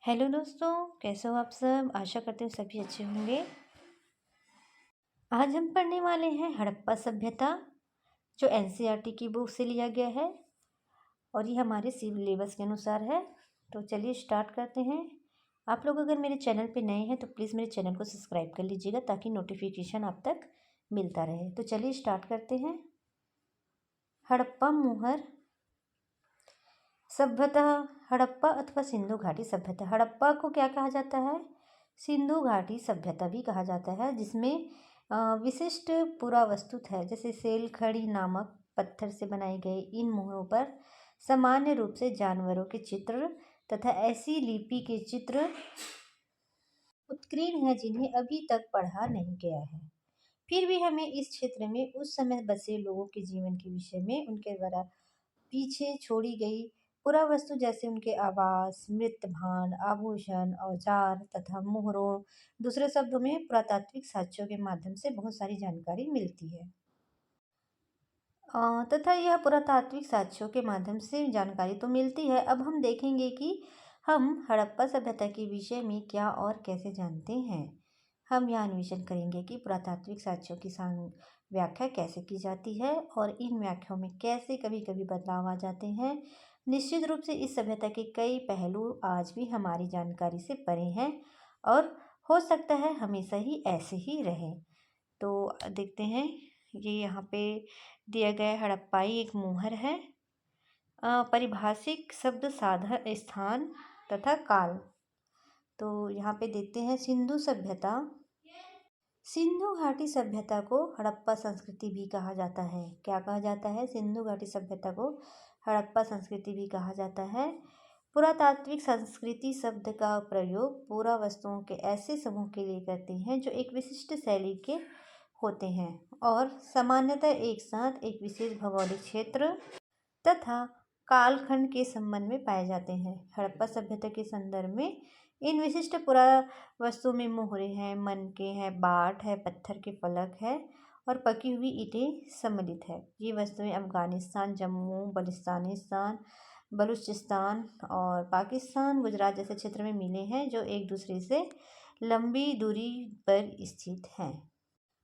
Hello दोस्तों, कैसे हो आप सब। आशा करते हैं सभी अच्छे होंगे। आज हम पढ़ने वाले हैं हड़प्पा सभ्यता, जो एनसीईआरटी की बुक से लिया गया है और ये हमारे सिलेबस के अनुसार है। तो चलिए स्टार्ट करते हैं। आप लोग अगर मेरे चैनल पे नए हैं तो प्लीज़ मेरे चैनल को सब्सक्राइब कर लीजिएगा ताकि नोटिफिकेशन आप तक मिलता रहे। तो चलिए स्टार्ट करते हैं। हड़प्पा मुहर सभ्यता। हड़प्पा अथवा सिंधु घाटी सभ्यता। हड़प्पा को क्या कहा जाता है? सिंधु घाटी सभ्यता भी कहा जाता है, जिसमें विशिष्ट पुरावस्तु है, जैसे सेल खड़ी नामक पत्थर से बनाई गई इन मोहरों पर सामान्य रूप से जानवरों के चित्र तथा ऐसी लिपि के चित्र उत्कीर्ण है जिन्हें अभी तक पढ़ा नहीं गया है। फिर भी हमें इस क्षेत्र में उस समय बसे लोगों के जीवन के विषय में उनके द्वारा पीछे छोड़ी गई पुरावस्तु, जैसे उनके आवास, मृतभांड, आभूषण, औजार तथा मोहरों, दूसरे शब्दों में पुरातात्विक साक्ष्यों के माध्यम से बहुत सारी जानकारी मिलती है। तथा यह पुरातात्विक साक्ष्यों के माध्यम से जानकारी तो मिलती है। अब हम देखेंगे कि हम हड़प्पा सभ्यता के विषय में क्या और कैसे जानते हैं। हम यह अन्वेषण करेंगे कि पुरातात्विक साक्ष्यों की व्याख्या कैसे की जाती है और इन व्याख्याओं में कैसे कभी कभी बदलाव आ जाते हैं। निश्चित रूप से इस सभ्यता के कई पहलू आज भी हमारी जानकारी से परे हैं और हो सकता है हमेशा ही ऐसे ही रहें। तो देखते हैं। ये यहाँ पे दिया गया हड़प्पाई एक मुहर है। परिभाषिक शब्द साधन स्थान तथा काल। तो यहाँ पे देखते हैं सिंधु सभ्यता। सिंधु घाटी सभ्यता को हड़प्पा संस्कृति भी कहा जाता है। क्या कहा जाता है? सिंधु घाटी सभ्यता को हड़प्पा संस्कृति भी कहा जाता है। पुरातात्विक संस्कृति शब्द का प्रयोग पूरा वस्तुओं के ऐसे समूह के लिए करते हैं जो एक विशिष्ट शैली के होते हैं और सामान्यतः एक साथ एक विशेष भौगोलिक क्षेत्र तथा कालखंड के संबंध में पाए जाते हैं। हड़प्पा सभ्यता के संदर्भ में इन विशिष्ट पुरावस्तुओं में मोहरे हैं, मनके हैं, बाट है, पत्थर के फलक है और पकी हुई ईंटें सम्मिलित है। ये वस्तुएं अफगानिस्तान, जम्मू, बलूचिस्तान और पाकिस्तान, गुजरात जैसे क्षेत्र में मिले हैं, जो एक दूसरे से लंबी दूरी पर स्थित हैं।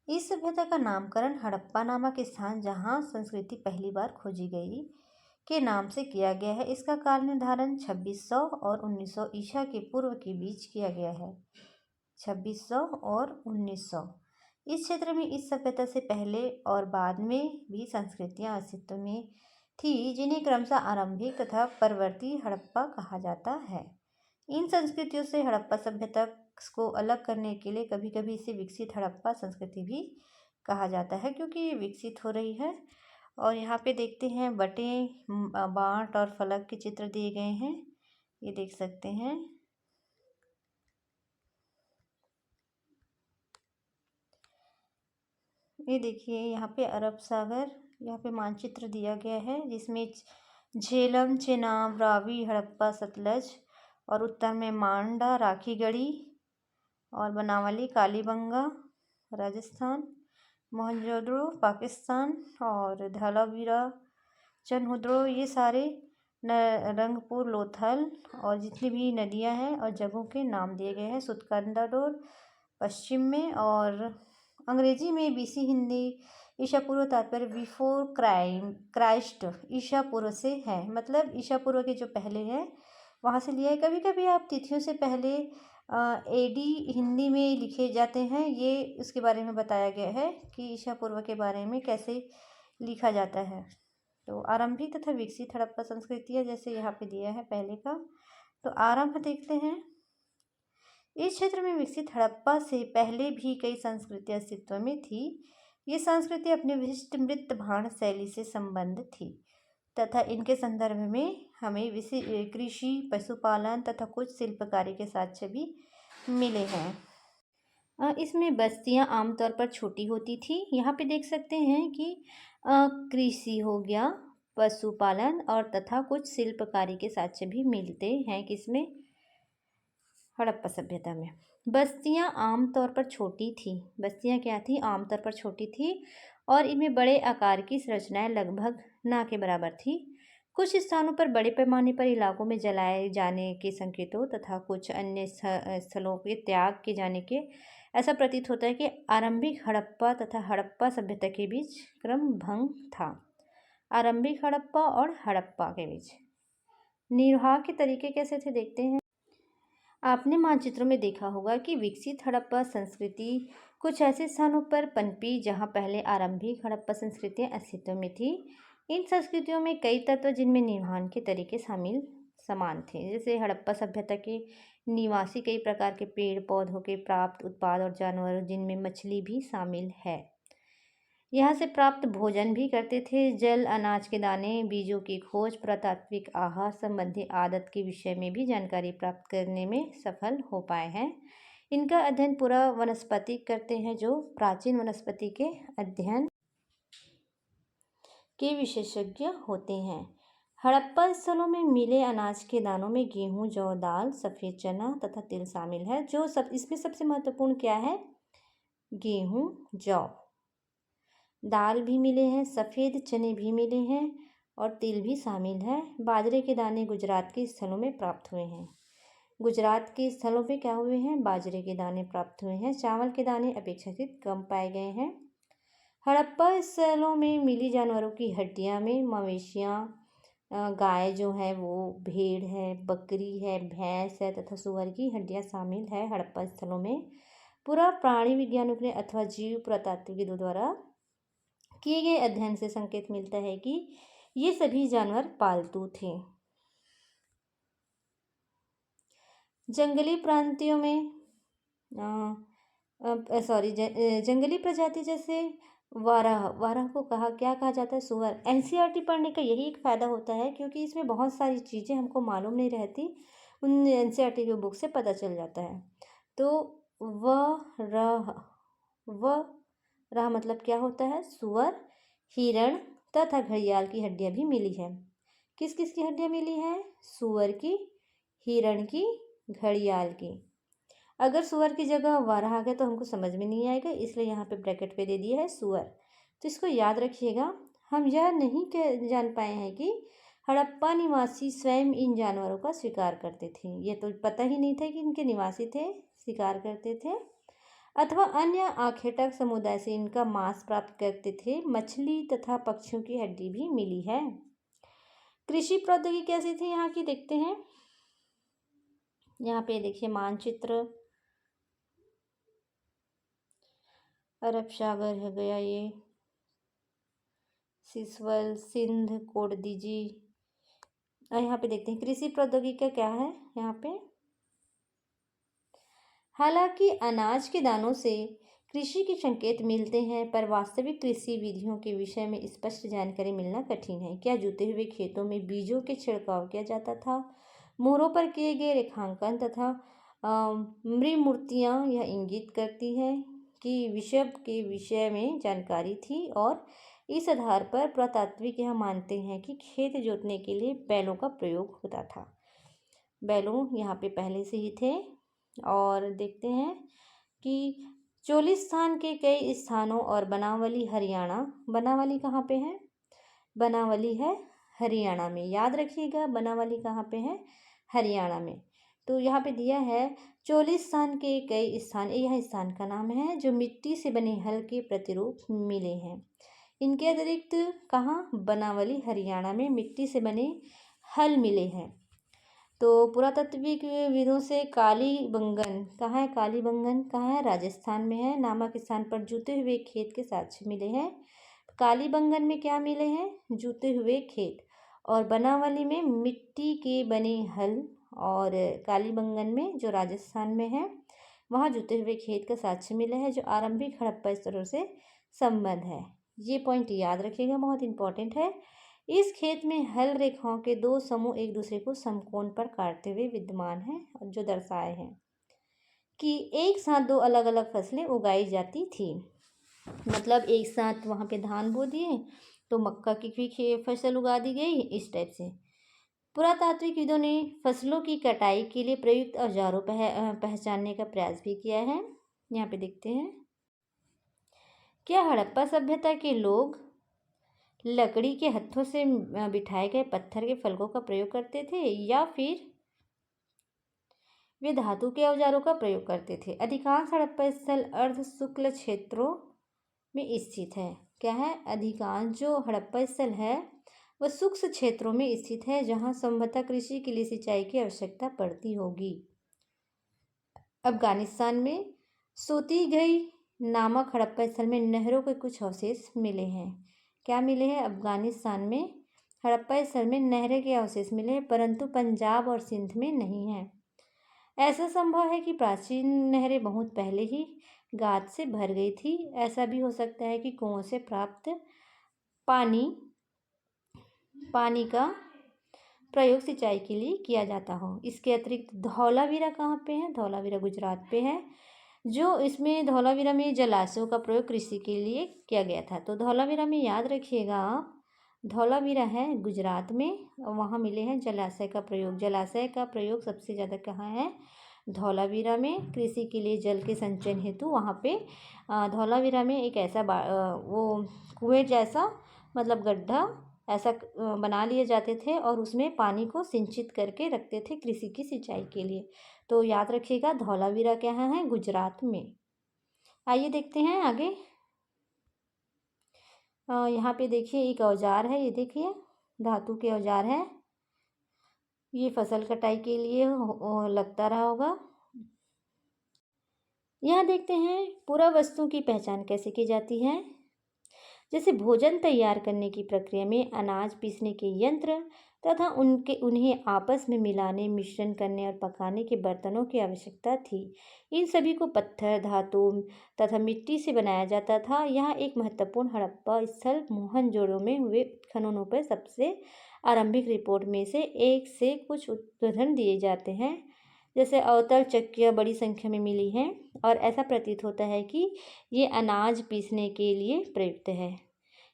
इस सभ्यता का नामकरण हड़प्पा नामक स्थान, जहाँ संस्कृति पहली बार खोजी गई, के नाम से किया गया है। इसका काल निर्धारण 2600 और 1900 ईसा के पूर्व के बीच किया गया है। 2600 और 1900। इस क्षेत्र में इस सभ्यता से पहले और बाद में भी संस्कृतियां अस्तित्व में थी, जिन्हें क्रमशः आरंभिक तथा परवर्ती हड़प्पा कहा जाता है। इन संस्कृतियों से हड़प्पा सभ्यता को अलग करने के लिए कभी कभी इसे विकसित हड़प्पा संस्कृति भी कहा जाता है, क्योंकि ये विकसित हो रही है। और यहाँ पे देखते हैं बटें, बाट और फलक के चित्र दिए गए हैं, ये देख सकते हैं। ये देखिए यहाँ पे अरब सागर, यहाँ पे मानचित्र दिया गया है, जिसमें झेलम, चेनाब, रावी, हड़प्पा, सतलज और उत्तर में मांडा, राखीगढ़ी और बनावली, कालीबंगा राजस्थान, मोहनजोदड़ो पाकिस्तान और धौलावीरा, चनहुद्रो, ये सारे रंगपुर, लोथल और जितनी भी नदियां हैं और जगहों के नाम दिए गए हैं। सुतकंदाडोर पश्चिम में और अंग्रेजी में बीसी, हिंदी ईसा पूर्व, तात्पर्य बिफोर क्राइस्ट, ईसा पूर्व से है, मतलब ईसा पूर्व के जो पहले हैं वहाँ से लिया है। कभी कभी आप तिथियों से पहले एडी हिंदी में लिखे जाते हैं, ये उसके बारे में बताया गया है कि ईसा पूर्व के बारे में कैसे लिखा जाता है। तो आरंभिक तथा विकसित हड़प्पा संस्कृतियाँ, जैसे यहाँ पे दिया है पहले का। तो आरंभ देखते हैं। इस क्षेत्र में विकसित हड़प्पा से पहले भी कई संस्कृतियाँ अस्तित्व में थी। ये संस्कृति अपने विशिष्ट मृत भाण शैली से संबंध थी तथा इनके संदर्भ में हमें कृषि, पशुपालन तथा कुछ शिल्पकारी के साक्ष्य भी मिले हैं। इसमें बस्तियां आमतौर पर छोटी होती थी। यहाँ पे देख सकते हैं कि कृषि हो गया, पशुपालन और तथा कुछ शिल्पकारी के साक्ष्य भी मिलते हैं। किसमें? हड़प्पा सभ्यता में। बस्तियां आमतौर पर छोटी थी। बस्तियां क्या थी? आमतौर पर छोटी थी और इनमें बड़े आकार की संरचनाएं लगभग ना के बराबर थी। कुछ स्थानों पर बड़े पैमाने पर इलाकों में जलाए जाने के संकेतों तथा कुछ अन्य स्थलों के त्याग किए जाने के ऐसा प्रतीत होता है कि आरंभिक हड़प्पा तथा हड़प्पा सभ्यता के बीच क्रम भंग था। आरंभिक हड़प्पा और हड़प्पा के बीच निर्वाह के तरीके कैसे थे, देखते हैं। आपने मानचित्रों में देखा होगा कि विकसित हड़प्पा संस्कृति कुछ ऐसे स्थानों पर पनपी जहां पहले आरंभिक हड़प्पा संस्कृतियां अस्तित्व में थी। इन संस्कृतियों में कई तत्व जिनमें निर्माण के तरीके समान थे, जैसे हड़प्पा सभ्यता के निवासी कई प्रकार के पेड़ पौधों के प्राप्त उत्पाद और जानवरों जिनमें मछली भी शामिल है, यहाँ से प्राप्त भोजन भी करते थे। जल, अनाज के दाने, बीजों की खोज, पुरातात्विक आहार संबंधी आदत के विषय में भी जानकारी प्राप्त करने में सफल हो पाए हैं। इनका अध्ययन पूरा वनस्पति करते हैं, जो प्राचीन वनस्पति के अध्ययन के विशेषज्ञ होते हैं। हड़प्पा स्थलों में मिले अनाज के दानों में गेहूं, जौ, दाल, सफ़ेद चना तथा तिल शामिल है। इसमें सबसे महत्वपूर्ण क्या है? गेहूं, जौ, दाल भी मिले हैं, सफ़ेद चने भी मिले हैं और तिल भी शामिल है। बाजरे के दाने गुजरात के स्थलों में प्राप्त हुए हैं। गुजरात के स्थलों पे क्या हुए हैं? बाजरे के दाने प्राप्त हुए हैं। चावल के दाने अपेक्षाकृत कम पाए गए हैं। हड़प्पा स्थलों में मिली जानवरों की हड्डियां में मवेशियां, गाय जो है वो, भेड़ है, बकरी है, भैंस है तथा सुअर की हड्डियां शामिल है। हड़प्पा स्थलों में पूरा प्राणी विज्ञानियों ने अथवा जीव पुरातात्विकों द्वारा किए गए अध्ययन से संकेत मिलता है कि ये सभी जानवर पालतू थे। जंगली प्रांतियों में जंगली प्रजाति जैसे वारह को क्या कहा जाता है? सुअर। एनसीईआरटी पढ़ने का यही एक फ़ायदा होता है, क्योंकि इसमें बहुत सारी चीज़ें हमको मालूम नहीं रहती, उन एनसीईआरटी के बुक से पता चल जाता है। तो रहा मतलब क्या होता है? सुअर, हिरण तथा घड़ियाल की हड्डियां भी मिली है। किस किस की हड्डियां मिली हैं? सुअर की, हिरण की, घड़ियाल की। अगर सुअर की जगह वारह आ गया तो हमको समझ में नहीं आएगा, इसलिए यहाँ पे ब्रैकेट पे दे दिया है सुअर। तो इसको याद रखिएगा। हम यह नहीं जान पाए हैं कि हड़प्पा निवासी स्वयं इन जानवरों का शिकार करते थे। ये तो पता ही नहीं था कि इनके निवासी थे, शिकार करते थे, अथवा अन्य आखेटक समुदाय से इनका मांस प्राप्त करते थे। मछली तथा पक्षियों की हड्डी भी मिली है। कृषि प्रौद्योगिकी कैसी थी यहाँ की, देखते हैं। यहाँ पे देखिए मानचित्र, अरब सागर है गया, ये सिसवल, सिंध, कोडदीजी। यहाँ पे देखते हैं कृषि प्रौद्योगिकी का क्या है यहाँ पे। हालांकि अनाज के दानों से कृषि के संकेत मिलते हैं, पर वास्तविक कृषि विधियों के विषय में स्पष्ट जानकारी मिलना कठिन है। क्या जुते हुए खेतों में बीजों के छिड़काव किया जाता था? मोहरों पर किए गए रेखांकन तथा मृमूर्तियाँ यह इंगित करती हैं कि विषव के विषय में जानकारी थी, और इस आधार पर पुरातात्विक यह मानते हैं कि खेत जोतने के लिए बैलों का प्रयोग होता था। बैलों यहाँ पे पहले से ही थे। और देखते हैं कि चोलिस्तान के कई स्थानों और बनावली हरियाणा, बनावली कहाँ पे है? बनावली है हरियाणा में, याद रखिएगा बनावली कहाँ पे है? हरियाणा में। तो यहाँ पे दिया है चोलिस्तान के कई स्थान, यह स्थान का नाम है, जो मिट्टी से बने हल के प्रतिरूप मिले हैं। इनके अतिरिक्त कहाँ? बनावली हरियाणा में मिट्टी से बने हल मिले हैं। तो पुरातात्विक विदों से कालीबंगन कहाँ है? कालीबंगन कहाँ है? राजस्थान में है, नामक स्थान पर जूते हुए खेत के साक्ष्य मिले हैं। कालीबंगन में क्या मिले हैं? जूते हुए खेत। और बनावली में मिट्टी के बने हल, और कालीबंगन में जो राजस्थान में है वहाँ जूते हुए खेत का साक्ष्य मिला है, जो आरंभिक हड़प्पा स्तरों से संबंध है। ये पॉइंट याद रखिएगा, बहुत इंपॉर्टेंट है। इस खेत में हल रेखाओं के दो समूह एक दूसरे को समकोण पर काटते हुए विद्यमान हैं, जो दर्शाए हैं कि एक साथ दो अलग अलग फसलें उगाई जाती थी। मतलब एक साथ वहाँ पे धान बो दिए तो मक्का की भी फसल उगा दी गई, इस टाइप से। पुरातात्विक विदों ने फसलों की कटाई के लिए प्रयुक्त औजारों पहचानने का प्रयास भी किया है। यहाँ पे देखते हैं, क्या हड़प्पा सभ्यता के लोग लकड़ी के हत्थों से बिठाए गए पत्थर के फलकों का प्रयोग करते थे या फिर वे धातु के औजारों का प्रयोग करते थे। अधिकांश हड़प्पा स्थल अर्ध शुक्ल क्षेत्रों में स्थित है। क्या है? अधिकांश जो हड़प्पा स्थल है वह शुष्क क्षेत्रों में स्थित है जहां संभवतः कृषि के लिए सिंचाई की आवश्यकता पड़ती होगी। अफगानिस्तान में सोतीगई नामक हड़प्पा स्थल में नहरों के कुछ अवशेष मिले हैं। क्या मिले हैं? अफगानिस्तान में हड़प्पा स्थल में नहरें के अवशेष मिले हैं, परंतु पंजाब और सिंध में नहीं है। ऐसा संभव है कि प्राचीन नहरें बहुत पहले ही गाद से भर गई थी। ऐसा भी हो सकता है कि कुओं से प्राप्त पानी का प्रयोग सिंचाई के लिए किया जाता हो। इसके अतिरिक्त धौलावीरा कहाँ पे है? धौलावीरा गुजरात पे है। जो इसमें धौलावीरा में जलाशयों का प्रयोग कृषि के लिए किया गया था। तो धौलावीरा में याद रखिएगा आप, धौलावीरा है गुजरात में, वहाँ मिले हैं जलाशय का प्रयोग। जलाशय का प्रयोग सबसे ज़्यादा कहाँ है? धौलावीरा में। कृषि के लिए जल के संचयन हेतु वहाँ पे धौलावीरा में एक ऐसा वो कुएं जैसा मतलब गड्ढा ऐसा बना लिए जाते थे और उसमें पानी को सिंचित करके रखते थे कृषि की सिंचाई के लिए। तो याद रखिएगा धौलावीरा क्या है? गुजरात में। आइए देखते हैं आगे। यहाँ पे देखिए एक औजार है, ये देखिए धातु के औजार है। ये फसल कटाई के लिए लगता रहा होगा। यहाँ देखते हैं पूरा वस्तु की पहचान कैसे की जाती है। जैसे भोजन तैयार करने की प्रक्रिया में अनाज पीसने के यंत्र तथा उन्हें आपस में मिलाने, मिश्रण करने और पकाने के बर्तनों की आवश्यकता थी। इन सभी को पत्थर, धातु तथा मिट्टी से बनाया जाता था। यहाँ एक महत्वपूर्ण हड़प्पा स्थल मोहनजोदड़ो में हुए उत्खननों पर सबसे आरंभिक रिपोर्ट में से एक से कुछ उदाहरण दिए जाते हैं। जैसे अवतल चक्कियाँ बड़ी संख्या में मिली हैं और ऐसा प्रतीत होता है कि ये अनाज पीसने के लिए प्रयुक्त है।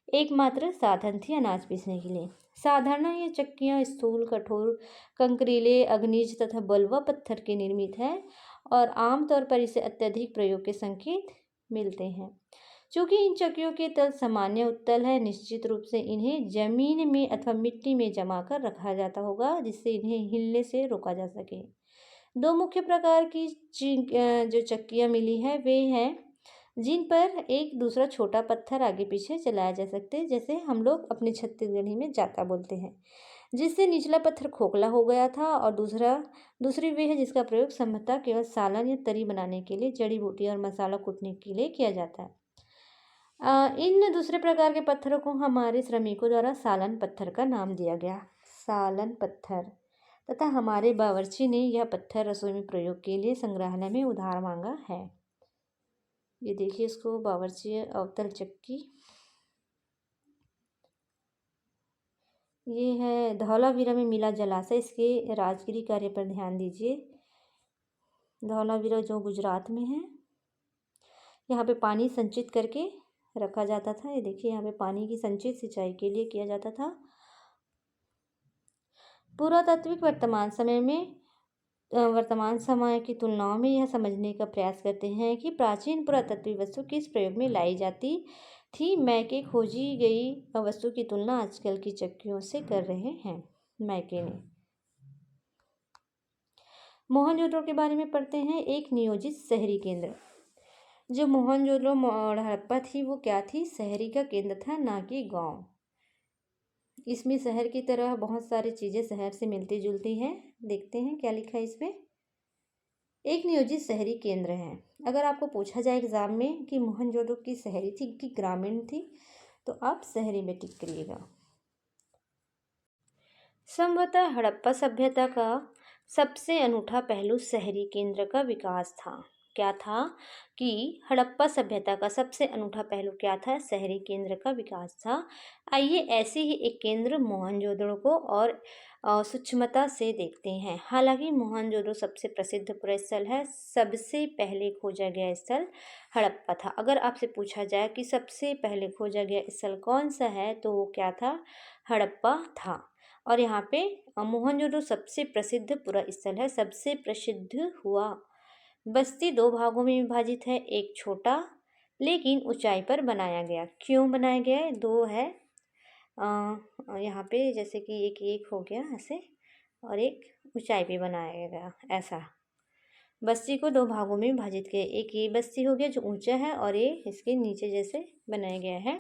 एकमात्र साधन थी अनाज पीसने के लिए। साधारण ये चक्कियाँ स्थूल, कठोर, कंकरीले, अग्निज तथा बलुआ पत्थर के निर्मित है और आमतौर पर इसे अत्यधिक प्रयोग के संकेत मिलते हैं। चूँकि इन चक्कियों के तल सामान्य उत्तल है, निश्चित रूप से इन्हें जमीन में अथवा मिट्टी में जमा कर रखा जाता होगा जिससे इन्हें हिलने से रोका जा सके। दो मुख्य प्रकार की जो चक्कियाँ मिली है वे हैं जिन पर एक दूसरा छोटा पत्थर आगे पीछे चलाया जा सकते हैं, जैसे हम लोग अपने छत्तीसगढ़ी में जाता बोलते हैं, जिससे निचला पत्थर खोखला हो गया था। और दूसरी वे है जिसका प्रयोग संभवतः केवल सालन या तरी बनाने के लिए, जड़ी बूटी और मसाला कूटने के लिए किया जाता है। इन दूसरे प्रकार के पत्थरों को हमारे श्रमिकों द्वारा सालन पत्थर का नाम दिया गया, सालन पत्थर। तथा हमारे बावर्ची ने यह पत्थर रसोई में प्रयोग के लिए संग्रहालय में उधार मांगा है। ये देखिए इसको बावर्ची अवतल चक्की। ये है धौलावीरा में मिला जलाशय, इसके राजगिरी कार्य पर ध्यान दीजिए। धौलावीरा जो गुजरात में है, यहाँ पे पानी संचित करके रखा जाता था। ये देखिए यहाँ पे पानी की संचित सिंचाई के लिए किया जाता था। पुरातात्विक वर्तमान समय की तुलनाओं में यह समझने का प्रयास करते हैं कि प्राचीन पुरातत्वीय वस्तु किस प्रयोग में लाई जाती थी। मैके खोजी गई वस्तु की तुलना आजकल की चक्कियों से कर रहे हैं। मैके ने मोहनजोदड़ो के बारे में पढ़ते हैं। एक नियोजित शहरी केंद्र। जो मोहनजोदड़ो हड़प्पा थी वो क्या थी? शहरी का केंद्र था, ना कि गांव। इसमें शहर की तरह बहुत सारी चीज़ें शहर से मिलती जुलती हैं। देखते हैं क्या लिखा है इसमें। एक नियोजित शहरी केंद्र है। अगर आपको पूछा जाए एग्जाम में कि मोहनजोदड़ो की शहरी थी कि ग्रामीण थी, तो आप शहरी में टिक करिएगा। संभवतः हड़प्पा सभ्यता का सबसे अनूठा पहलू शहरी केंद्र का विकास था। क्या था कि हड़प्पा सभ्यता का सबसे अनूठा पहलू क्या था? शहरी केंद्र का विकास था। आइए ऐसे ही एक केंद्र मोहनजोदड़ो को और सूक्ष्मता से देखते हैं। हालांकि मोहनजोदड़ो सबसे प्रसिद्ध पुरास्थल है, सबसे पहले खोजा गया स्थल हड़प्पा था। अगर आपसे पूछा जाए कि सबसे पहले खोजा गया स्थल कौन सा है, तो वो क्या था? हड़प्पा था। और यहाँ पे मोहनजोदड़ो सबसे प्रसिद्ध पुरास्थल है, सबसे प्रसिद्ध हुआ। बस्ती दो भागों में विभाजित है, एक छोटा लेकिन ऊंचाई पर बनाया गया। क्यों बनाया गया है? दो है, यहाँ पे जैसे कि एक एक हो गया ऐसे, और एक ऊंचाई पे बनाया गया ऐसा। बस्ती को दो भागों में विभाजित किया, एक ये बस्ती हो गया जो ऊंचा है, और ये इसके नीचे जैसे बनाया गया है,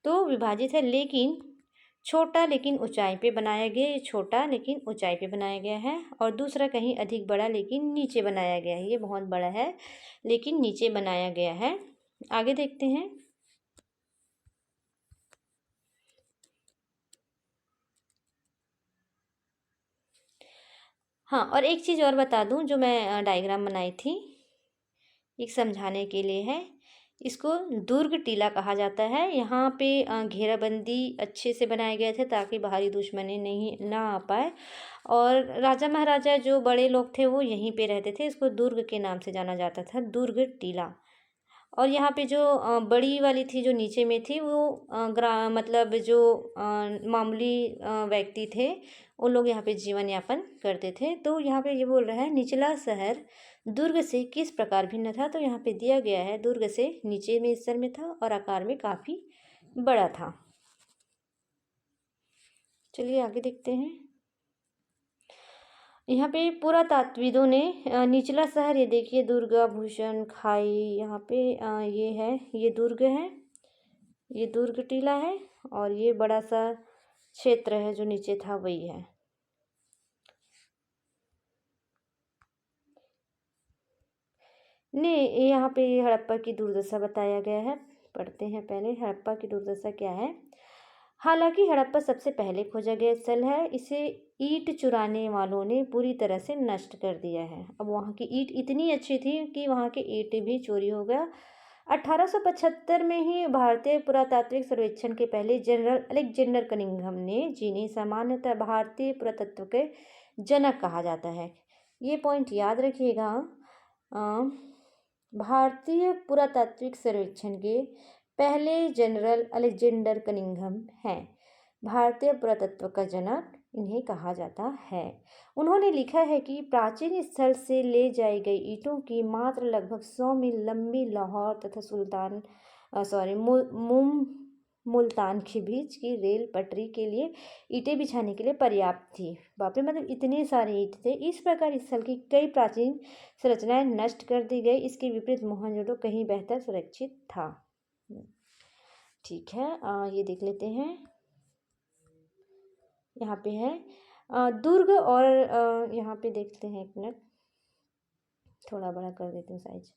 तो विभाजित है, लेकिन छोटा लेकिन ऊंचाई पे बनाया गया। ये छोटा लेकिन ऊंचाई पे बनाया गया है, और दूसरा कहीं अधिक बड़ा लेकिन नीचे बनाया गया है। ये बहुत बड़ा है लेकिन नीचे बनाया गया है। आगे देखते हैं। हाँ, और एक चीज़ और बता दूं, जो मैं डायग्राम बनाई थी एक समझाने के लिए है। इसको दुर्ग टीला कहा जाता है। यहाँ पे घेराबंदी अच्छे से बनाए गए थे ताकि बाहरी दुश्मनी नहीं ना आ पाए, और राजा महाराजा जो बड़े लोग थे वो यहीं पे रहते थे। इसको दुर्ग के नाम से जाना जाता था, दुर्ग टीला। और यहाँ पे जो बड़ी वाली थी जो नीचे में थी, वो मतलब जो मामूली व्यक्ति थे, उन लोग यहाँ पे जीवन यापन करते थे। तो यहाँ पे ये बोल रहा है निचला शहर दुर्ग से किस प्रकार भिन्न था। तो यहाँ पे दिया गया है दुर्ग से नीचे में स्तर में था और आकार में काफ़ी बड़ा था। चलिए आगे देखते हैं। यहाँ पे पुरातात्विदों ने निचला शहर, ये देखिए दुर्गाभूषण खाई, यहाँ पे ये है, ये दुर्ग है, ये दुर्ग टीला है, और ये बड़ा सा क्षेत्र है जो नीचे था वही है। ने यहाँ पे हड़प्पा की दुर्दशा बताया गया है। पढ़ते हैं पहले हड़प्पा की दुर्दशा क्या है। हालांकि हड़प्पा सबसे पहले खोजा गया स्थल है, इसे ईंट चुराने वालों ने पूरी तरह से नष्ट कर दिया है। अब वहाँ की ईंट इतनी अच्छी थी कि वहाँ के ईंट भी चोरी हो गया। 1875 में ही भारतीय पुरातात्विक सर्वेक्षण के पहले जनरल अलेक्जेंडर कनिंघम ने, जिन्हें सामान्यतः भारतीय पुरातत्व के जनक कहा जाता है, ये पॉइंट याद रखिएगा। भारतीय पुरातात्विक सर्वेक्षण के पहले जनरल अलेक्जेंडर कनिंघम हैं। भारतीय पुरातत्व का जनक इन्हें कहा जाता है। उन्होंने लिखा है कि प्राचीन स्थल से ले जाई गई ईंटों की मात्रा लगभग 100 मील लंबी लाहौर तथा मुल्तान के बीच की रेल पटरी के लिए ईंटें बिछाने के लिए पर्याप्त थी। बाप रे, मतलब इतने सारे ईंट थे। इस प्रकार स्थल की कई प्राचीन संरचनाएं नष्ट कर दी गई। इसके विपरीत मोहनजोदड़ो कहीं बेहतर सुरक्षित था। ठीक है, ये देख लेते हैं। यहाँ पे है दुर्ग, और यहाँ पे देखते हैं, एक मिनट थोड़ा बड़ा कर देती हूँ साइज।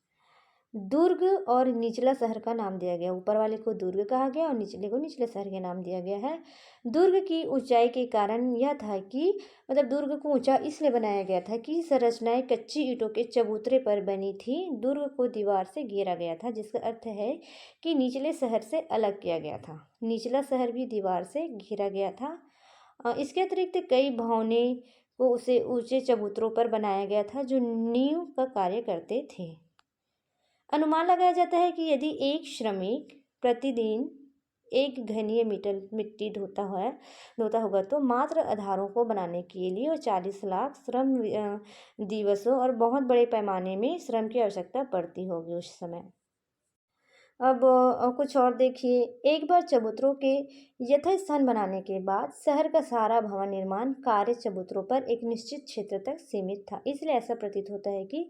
दुर्ग और निचला शहर का नाम दिया गया। ऊपर वाले को दुर्ग कहा गया और निचले को निचले शहर के नाम दिया गया है। दुर्ग की ऊंचाई के कारण यह था कि, मतलब दुर्ग को ऊंचा इसलिए बनाया गया था कि संरचनाएं कच्ची ईंटों के चबूतरे पर बनी थी। दुर्ग को दीवार से घेरा गया था, जिसका अर्थ है कि निचले शहर से अलग किया गया था। निचला शहर भी दीवार से घेरा गया था। इसके अतिरिक्त कई भवनें को उसे ऊंचे चबूतरों पर बनाया गया था जो नींव का कार्य करते थे। अनुमान लगाया जाता है कि यदि एक श्रमिक प्रतिदिन 1 घनीय मीटर मिट्टी ढोता होगा तो मात्र आधारों को बनाने के लिए वो 40 लाख श्रम दिवसों और बहुत बड़े पैमाने में श्रम की आवश्यकता पड़ती होगी उस समय। अब कुछ और देखिए। एक बार चबूतरों के यथास्थान बनाने के बाद शहर का सारा भवन निर्माण कार्य चबूतरों पर एक निश्चित क्षेत्र तक सीमित था। इसलिए ऐसा प्रतीत होता है कि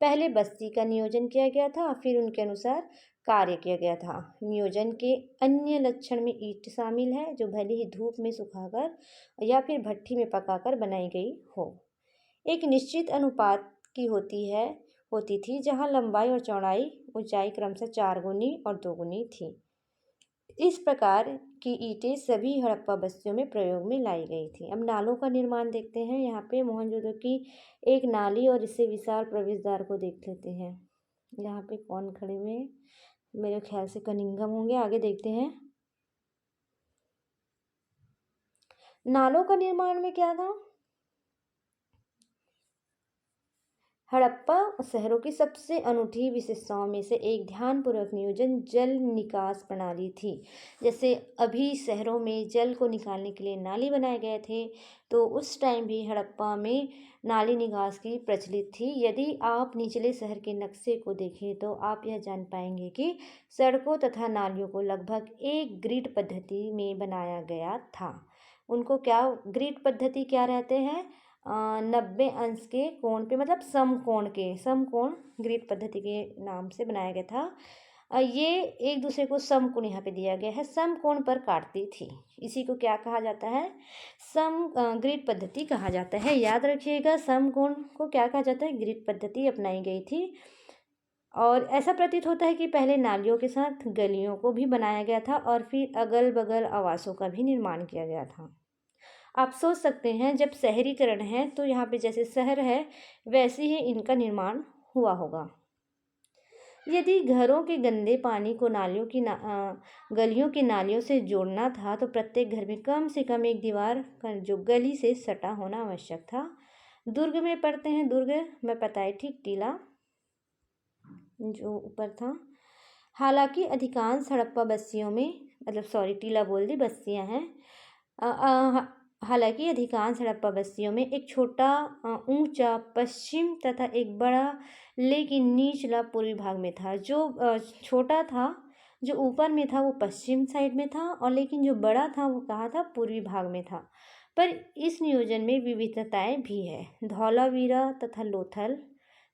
पहले बस्ती का नियोजन किया गया था और फिर उनके अनुसार कार्य किया गया था। नियोजन के अन्य लक्षण में ईंट शामिल है, जो भले ही धूप में सुखाकर या फिर भट्ठी में पकाकर बनाई गई हो, एक निश्चित अनुपात की होती थी, जहां लंबाई और चौड़ाई ऊंचाई क्रमशः 4 गुनी और 2 गुनी थी। इस प्रकार की ईंटें सभी हड़प्पा बस्तियों में प्रयोग में लाई गई थी। अब नालों का निर्माण देखते हैं। यहाँ पे मोहनजोदड़ो की एक नाली और इससे विशाल प्रवेशद्वार को देख लेते हैं। यहाँ पे कौन खड़े हुए हैं? मेरे ख्याल से कनिंघम होंगे। आगे देखते हैं। नालों का निर्माण में क्या था? हड़प्पा शहरों की सबसे अनूठी विशेषताओं में से एक ध्यानपूर्वक नियोजन जल निकास प्रणाली थी। जैसे अभी शहरों में जल को निकालने के लिए नाली बनाए गए थे, तो उस टाइम भी हड़प्पा में नाली निकास की प्रचलित थी। यदि आप निचले शहर के नक्शे को देखें तो आप यह जान पाएंगे कि सड़कों तथा नालियों को लगभग एक ग्रिड पद्धति में बनाया गया था। उनको क्या ग्रिड पद्धति क्या रहते हैं? 90 अंश के कोण पे, मतलब समकोण ग्रिड पद्धति के नाम से बनाया गया था। ये एक दूसरे को समकोण यहाँ पे दिया गया है, समकोण पर काटती थी। इसी को क्या कहा जाता है? ग्रिड पद्धति कहा जाता है। याद रखिएगा, समकोण को क्या कहा जाता है? ग्रिड पद्धति अपनाई गई थी। और ऐसा प्रतीत होता है कि पहले नालियों के साथ गलियों को भी बनाया गया था और फिर अगल बगल आवासों का भी निर्माण किया गया था। आप सोच सकते हैं, जब शहरीकरण है तो यहाँ पे जैसे शहर है वैसे ही इनका निर्माण हुआ होगा। यदि घरों के गंदे पानी को गलियों की नालियों से जोड़ना था तो प्रत्येक घर में कम से कम एक दीवार का जो गली से सटा होना आवश्यक था। दुर्ग में पड़ते हैं, दुर्ग में पता है ठीक टीला जो ऊपर था। हालांकि अधिकांश हड़प्पा बस्तियों में, मतलब सॉरी टीला बोल दी, बस्तियां हैं। हालांकि अधिकांश हड़प्पा बस्तियों में एक छोटा ऊंचा पश्चिम तथा एक बड़ा लेकिन निचला पूर्वी भाग में था। जो छोटा था, जो ऊपर में था, वो पश्चिम साइड में था, और लेकिन जो बड़ा था वो कहाँ था? पूर्वी भाग में था। पर इस नियोजन में विविधताएं भी है। धौलावीरा तथा लोथल,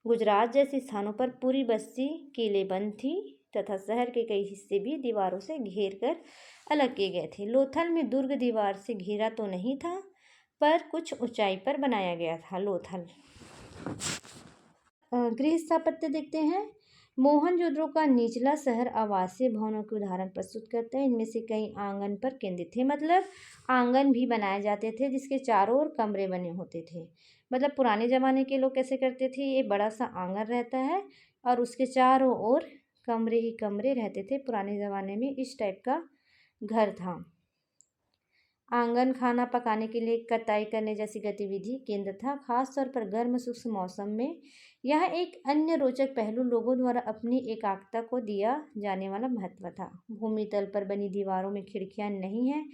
गुजरात जैसे स्थानों पर पूरी बस्ती किलेबंद थी तथा शहर के कई हिस्से भी दीवारों से घेर कर अलग किए गए थे। लोथल में दुर्ग दीवार से घेरा तो नहीं था, पर कुछ ऊंचाई पर बनाया गया था लोथल। गृह स्थापत्य देखते हैं। मोहनजोदड़ो का निचला शहर आवासीय भवनों के उदाहरण प्रस्तुत करता है। इनमें से कई आंगन पर केंद्रित थे, मतलब आंगन भी बनाए जाते थे जिसके चारों ओर कमरे बने होते थे। मतलब पुराने ज़माने के लोग कैसे करते थे? ये बड़ा सा आंगन रहता है और उसके चारों ओर कमरे ही कमरे रहते थे। पुराने ज़माने में इस टाइप का घर था। आंगन खाना पकाने के लिए कटाई करने जैसी गतिविधि केंद्र था, खासतौर पर गर्म शुष्क मौसम में। यह एक अन्य रोचक पहलू लोगों द्वारा अपनी एकाग्रता को दिया जाने वाला महत्व था। भूमि तल पर बनी दीवारों में खिड़कियां नहीं हैं।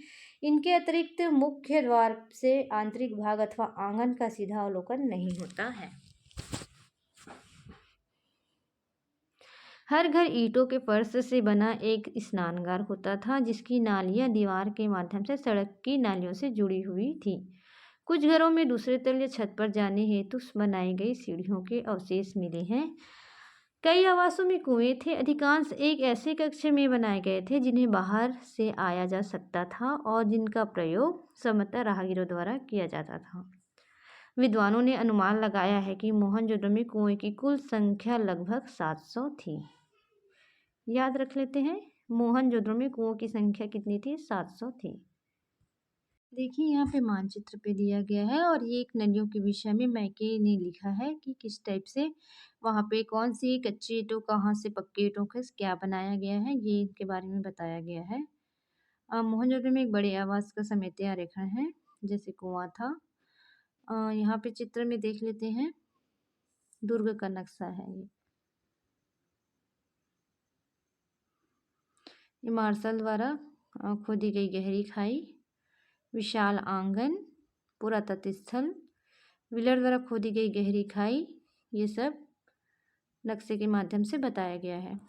इनके अतिरिक्त मुख्य द्वार से आंतरिक भाग अथवा आंगन का सीधा अवलोकन नहीं होता है। हर घर ईंटों के फर्श से बना एक स्नानगार होता था जिसकी नालियां दीवार के माध्यम से सड़क की नालियों से जुड़ी हुई थी। कुछ घरों में दूसरे तल या छत पर जाने हेतु बनाई गई सीढ़ियों के अवशेष मिले हैं। कई आवासों में कुएं थे। अधिकांश एक ऐसे कक्ष में बनाए गए थे जिन्हें बाहर से आया जा सकता था और जिनका प्रयोग सामान्यतः राहगीरों द्वारा किया जाता था। विद्वानों ने अनुमान लगाया है कि मोहनजोदड़ो में कुएं की कुल संख्या लगभग 700 थी। याद रख लेते हैं, मोहनजोदड़ो में कुओं की संख्या कितनी थी? 700 थी। देखिए यहाँ पे मानचित्र पे दिया गया है और ये एक नदियों के विषय में मैके ने लिखा है कि किस टाइप से वहाँ पे कौन सी कच्ची ईंटों, कहाँ से पक्की ईंटों का क्या बनाया गया है, ये इनके बारे में बताया गया है। मोहनजोदड़ो में एक बड़े आवास का समेत आरेखन है, जैसे कुआं था। यहाँ पे चित्र में देख लेते हैं, दुर्ग का नक्शा है ये मार्शल द्वारा खोदी गई गहरी खाई, विशाल आंगन, पुरातत्व स्थल, व्हीलर द्वारा खोदी गई गहरी खाई, ये सब नक्शे के माध्यम से बताया गया है।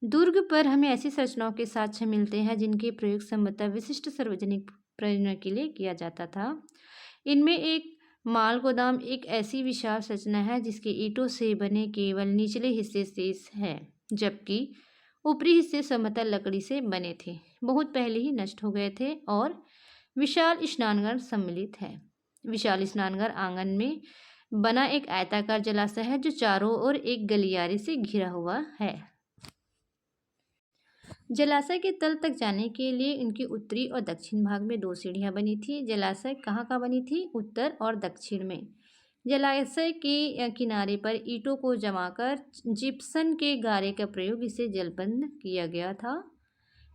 दुर्ग पर हमें ऐसी संरचनाओं के साक्ष्य मिलते हैं जिनके प्रयोग संभवतः विशिष्ट सार्वजनिक प्रयोजनों के लिए किया जाता था। इनमें एक माल गोदाम एक ऐसी विशाल संरचना है जिसके ईंटों से बने केवल निचले हिस्से शेष है, जबकि ऊपरी हिस्से संभवतः लकड़ी से बने थे, बहुत पहले ही नष्ट हो गए थे। और विशाल स्नानघर सम्मिलित है। विशाल स्नानघर आंगन में बना एक आयताकार जलाशय है जो चारों ओर एक गलियारे से घिरा हुआ है। जलाशय के तल तक जाने के लिए इनके उत्तरी और दक्षिण भाग में 2 सीढ़ियां बनी थी। जलाशय कहाँ बनी थी? उत्तर और दक्षिण में। जलाशय के किनारे पर ईंटों को जमाकर जिप्सम के गारे का प्रयोग इसे जलबंद किया गया था।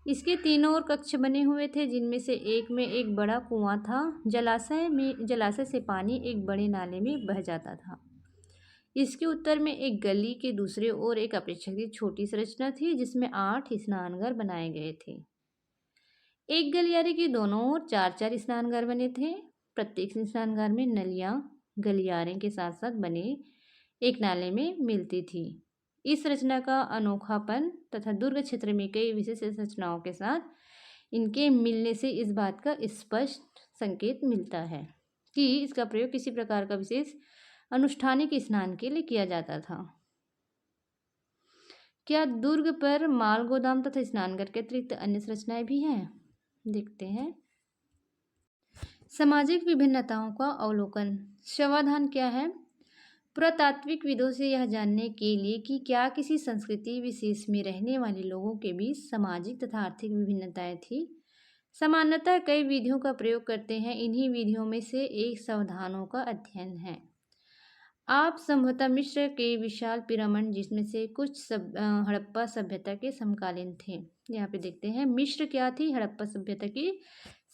इसके तीनों ओर कक्ष बने हुए थे, जिनमें से एक में एक बड़ा कुआं था। जलाशय से पानी एक बड़े नाले में बह जाता था। इसके उत्तर में एक गली के दूसरे ओर एक अपेक्षाकृत छोटी संरचना थी, जिसमें 8 स्नानघर बनाए गए थे। एक गलियारे के दोनों ओर 4-4 स्नानघर बने थे। प्रत्येक स्नानघर में नलियां गलियारे के साथ साथ बने एक नाले में मिलती थी। इस रचना का अनोखापन तथा दुर्ग क्षेत्र में कई विशेष रचनाओं के साथ इनके मिलने से इस बात का स्पष्ट संकेत मिलता है कि इसका प्रयोग किसी प्रकार का विशेष अनुष्ठानिक स्नान के लिए किया जाता था। क्या दुर्ग पर माल गोदाम तथा स्नानघर के अतिरिक्त अन्य संरचनाएं भी हैं? देखते हैं। सामाजिक विभिन्नताओं का अवलोकन। शवाधान क्या है? पुरातात्विक विदों से यह जानने के लिए कि क्या किसी संस्कृति विशेष में रहने वाले लोगों के बीच सामाजिक तथा आर्थिक विभिन्नताएं थी। सामान्यतः कई विधियों का प्रयोग करते हैं। इन्हीं विधियों में से एक सावधानों का अध्ययन है। आप संभवतः मिस्र के विशाल पिरामिड, जिसमें से कुछ हड़प्पा सभ्यता के समकालीन थे। यहाँ पे देखते हैं मिस्र क्या थी, हड़प्पा सभ्यता की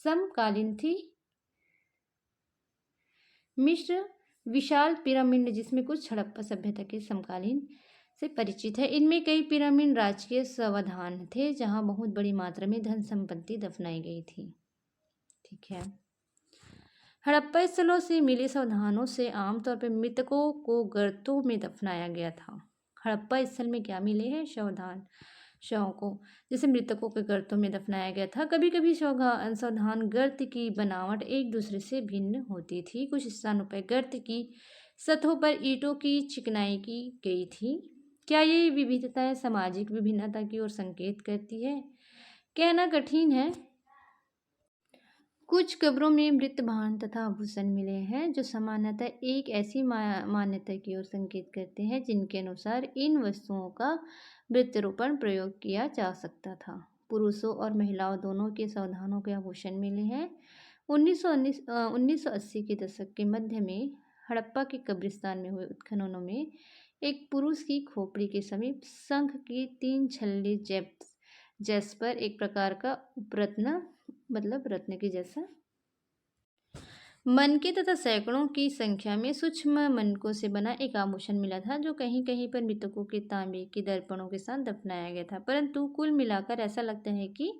समकालीन थी। मिस्र विशाल पिरामिड, जिसमें कुछ हड़प्पा सभ्यता के समकालीन से परिचित है। इनमें कई पिरामिड राजकीय सावधान थे, जहाँ बहुत बड़ी मात्रा में धन संपत्ति दफनाई गई थी। ठीक है। हड़प्पा स्थलों से मिले सावधानों से आमतौर पर मृतकों को गर्तों में दफनाया गया था। हड़प्पा स्थल में क्या मिले हैं? शवों को जैसे मृतकों के गर्तों में दफनाया गया था। कभी कभी सावधान गर्त की बनावट एक दूसरे से भिन्न होती थी। कुछ स्थानों पर गर्त की सतहों पर ईंटों की चिकनाई की गई थी। क्या ये विविधताएं सामाजिक विभिन्नता की ओर संकेत करती है? कहना कठिन है। कुछ कब्रों में मृत भांड तथा आभूषण मिले हैं, जो सामान्यतः एक ऐसी मान्यता की ओर संकेत करते हैं जिनके अनुसार इन वस्तुओं का प्रत्यारोपण प्रयोग किया जा सकता था। पुरुषों और महिलाओं दोनों के सावधानों के आभूषण मिले हैं। 1980 के दशक के मध्य में हड़प्पा के कब्रिस्तान में हुए उत्खननों में एक पुरुष की खोपड़ी के समीप शंख की 3 छल्ले जैस्पर, एक प्रकार का उपरत्न, मतलब रत्न के जैसा, मनके तथा सैकड़ों की संख्या में सूक्ष्म मनकों से बना एक आभूषण मिला था, जो कहीं कहीं पर मृतकों के तांबे के दर्पणों के साथ दफनाया गया था। परंतु कुल मिलाकर ऐसा लगता है कि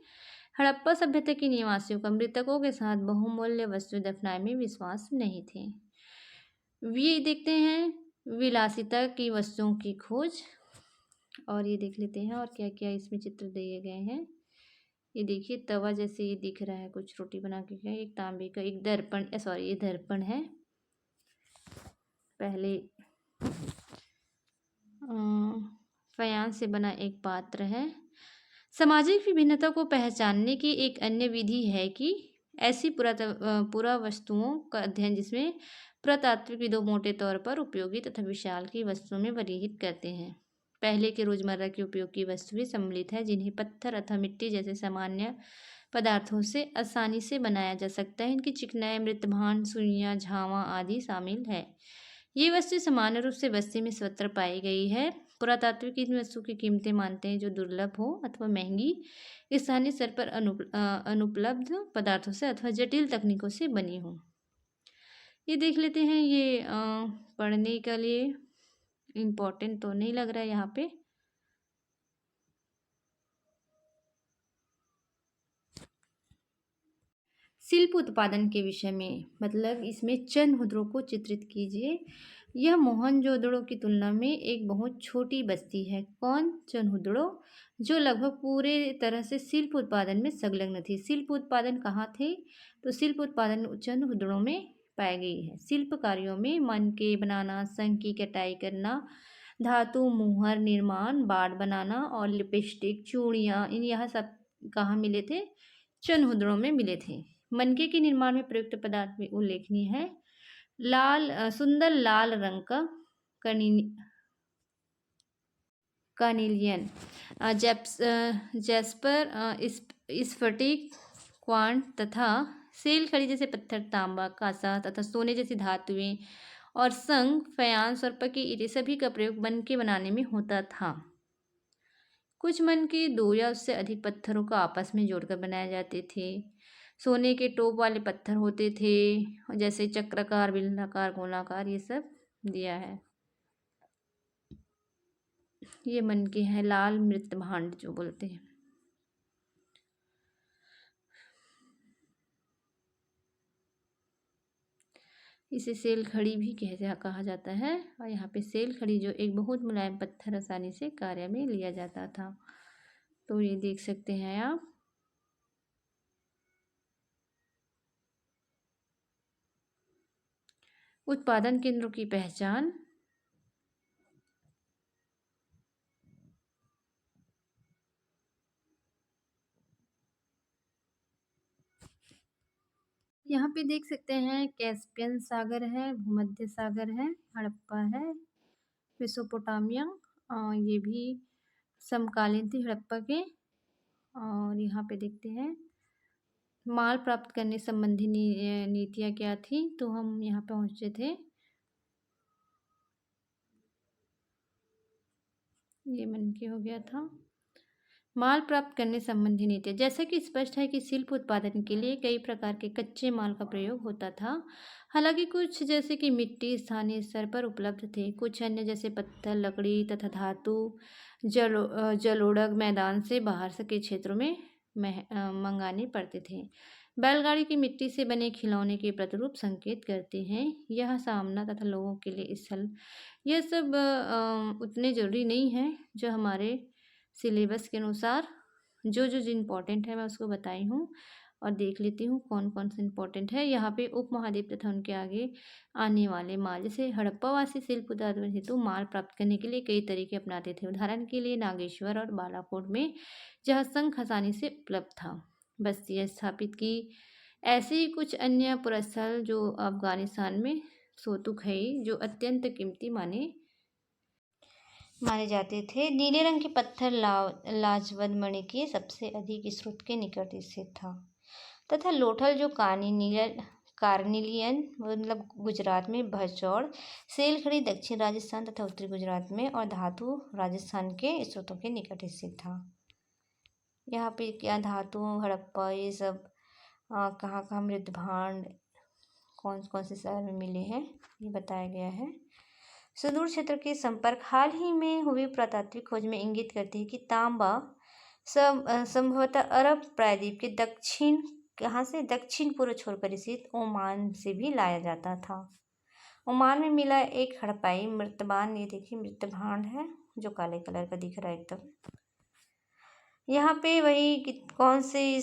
हड़प्पा सभ्यता के निवासियों का मृतकों के साथ बहुमूल्य वस्तु दफनाए में विश्वास नहीं थे। ये देखते हैं विलासिता की वस्तुओं की खोज, और ये देख लेते हैं और क्या क्या इसमें चित्र दिए गए हैं। ये देखिए तवा जैसे ये दिख रहा है, कुछ रोटी बना के गए, एक तांबे का, एक दर्पण, सॉरी ये दर्पण है। पहले फयांस से बना एक पात्र है। सामाजिक विभिन्नता को पहचानने की एक अन्य विधि है कि ऐसी पुरावस्तुओं का अध्ययन जिसमें पुरातात्विक विदों मोटे तौर पर उपयोगी तथा विशाल की वस्तुओं में वर्गीकृत करते हैं। पहले के रोजमर्रा के उपयोग की वस्तुएं सम्मिलित है, जिन्हें पत्थर अथवा मिट्टी जैसे सामान्य पदार्थों से आसानी से बनाया जा सकता है। इनकी चिकनाई, मृतभांड, सुइयां, झावा आदि शामिल है। ये वस्तु सामान्य रूप से बस्ती में सर्वत्र पाई गई है। पुरातात्विक इन वस्तु की कीमतें मानते हैं जो दुर्लभ हो अथवा महंगी, स्थानीय स्तर पर अनुपलब्ध पदार्थों से अथवा जटिल तकनीकों से बनी हो। ये देख लेते हैं। ये पढ़ने के लिए इम्पोर्टेंट तो नहीं लग रहा है यहाँ पे। शिल्प उत्पादन के विषय में, मतलब इसमें चंद मुद्रों को चित्रित कीजिए। यह मोहनजोदड़ो की तुलना में एक बहुत छोटी बस्ती है। कौन? चंदहुदड़ो, जो लगभग पूरे तरह से शिल्प उत्पादन में संलग्न थी। शिल्प उत्पादन कहाँ थे? तो शिल्प उत्पादन चंदहुदड़ो में पाई गई है। शिल्प कार्यों में मनके बनाना, शंख की कटाई करना, धातु मुहर निर्माण, बाड़ बनाना और लिपस्टिक, चूड़ियाँ, इन यह सब कहाँ मिले थे? चंदहुदड़ो में मिले थे। मनके के निर्माण में प्रयुक्त पदार्थ में उल्लेखनीय है सुंदर लाल रंग का कार्नेलियन, जैस्पर, स्फटिक, क्वार्ट्ज तथा सेल खड़ी जैसे पत्थर, तांबा, कांसा तथा सोने जैसी धातुएं और शंख, फयांस और पकी ईंटें सभी का प्रयोग मनके बनाने में होता था। कुछ मन के 2 या उससे अधिक पत्थरों को आपस में जोड़कर बनाए जाते थे। सोने के टोप वाले पत्थर होते थे, जैसे चक्राकार, बेलनाकार, गोलाकार, ये सब दिया है। ये मन के हैं लाल मृत भांड जो बोलते हैं। इसे सेल खड़ी भी कहा जाता है। और यहाँ पे सेल खड़ी जो एक बहुत मुलायम पत्थर आसानी से कार्य में लिया जाता था। तो ये देख सकते हैं आप। उत्पादन केंद्रों की पहचान। यहाँ पे देख सकते हैं कैस्पियन सागर है, भूमध्य सागर है, हड़प्पा है, मेसोपोटामिया, ये भी समकालीन थी हड़प्पा के। और यहाँ पे देखते हैं माल प्राप्त करने संबंधी नीतियाँ क्या थी। तो हम यहाँ पहुँचे थे, ये मन के हो गया था। माल प्राप्त करने संबंधी नीतियाँ, जैसा कि स्पष्ट है कि शिल्प उत्पादन के लिए कई प्रकार के कच्चे माल का प्रयोग होता था। हालांकि कुछ जैसे कि मिट्टी स्थानीय स्तर पर उपलब्ध थे, कुछ अन्य जैसे पत्थर, लकड़ी तथा धातु जलोढ़ मैदान से बाहर के क्षेत्रों में मंगाने पड़ते थे। बैलगाड़ी की मिट्टी से बने खिलौने के प्रतिरूप संकेत करते हैं यह सामना तथा लोगों के लिए स्थल, यह सब उतने जरूरी नहीं है। जो हमारे सिलेबस के अनुसार जो इम्पोर्टेंट है मैं उसको बताई हूँ और देख लेती हूँ कौन कौन से इम्पोर्टेंट है। यहाँ पे उपमहाद्वीप तथा उनके आगे आने वाले माल, जैसे हड़प्पावासी शिल्प उत्पादन हेतु माल प्राप्त करने के लिए कई तरीके अपनाते थे। उदाहरण के लिए नागेश्वर और बालाकोट में जहाँ शंख आसानी से उपलब्ध था, बस्तियाँ स्थापित की। ऐसे ही कुछ अन्य पुरस्थल जो अफगानिस्तान में सोतुखई जो अत्यंत कीमती माने जाते थे। नीले रंग के पत्थर लाजवद मणि के सबसे अधिक स्रोत के निकट स्थित था तथा लोथल जो कार्निलियन मतलब गुजरात में, भरचौड़ सेलखड़ी दक्षिण राजस्थान तथा उत्तरी गुजरात में और धातु राजस्थान के स्रोतों के निकट स्थित था। यहाँ पे क्या धातु हड़प्पा ये सब कहाँ कहाँ मृत भांड कौन कौन से शहर में मिले हैं ये बताया गया है। सुदूर क्षेत्र के संपर्क हाल ही में हुई पुरातात्विक खोज में इंगित करती है कि तांबा संभवतः अरब प्रायद्वीप के दक्षिण पूर्व छोर पर स्थित ओमान से भी लाया जाता था। ओमान में मिला एक हड़प्पाई मृतबान, ये देखिए मृत भांड है जो काले कलर का दिख रहा है एकदम। यहाँ पे वही कौन से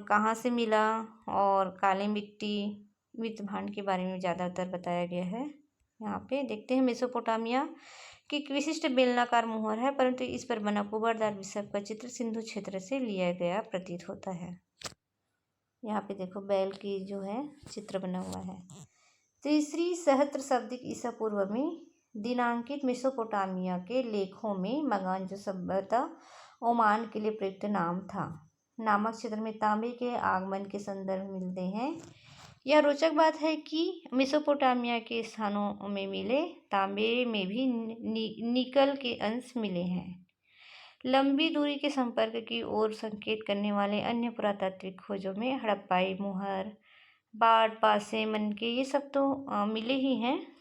कहाँ से मिला और काली मिट्टी मृत भांड के बारे में ज़्यादातर बताया गया है। यहाँ पे देखते हैं मेसोपोटामिया की एक विशिष्ट बेलनाकार मुहर है, परंतु इस पर बना कुबरदार बिशप का चित्र सिंधु क्षेत्र से लिया गया प्रतीत होता है। यहाँ पे देखो बैल की जो है चित्र बना हुआ है। तीसरी सहस्त्र शब्दिक ईसा पूर्व में दिनांकित मेसोपोटामिया के लेखों में मगान जो सभ्यता ओमान के लिए प्रयुक्त नाम था, नामक क्षेत्र में तांबे के आगमन के संदर्भ मिलते हैं। यह रोचक बात है कि मेसोपोटामिया के स्थानों में मिले तांबे में भी निकल के अंश मिले हैं। लंबी दूरी के संपर्क की ओर संकेत करने वाले अन्य पुरातात्विक खोजों में हड़प्पाई मुहर, बाढ़, पासे, मनके ये सब तो मिले ही हैं।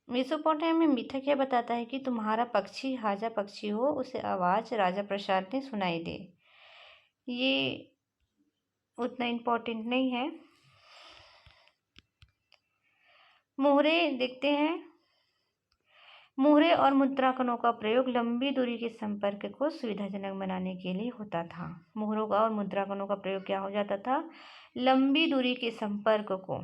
मेसोपोटामिया में मिथक यह बताता है कि तुम्हारा पक्षी हाजा पक्षी हो, उसे आवाज़ राजा प्रसाद ने सुनाई दे। ये उतना इम्पोर्टेंट नहीं है। मोहरे देखते हैं। मोहरे और मुद्रांकनों का प्रयोग लंबी दूरी के संपर्क को सुविधाजनक बनाने के लिए होता था। मोहरों का और मुद्रांकनों का प्रयोग क्या हो जाता था? लंबी दूरी के संपर्क को।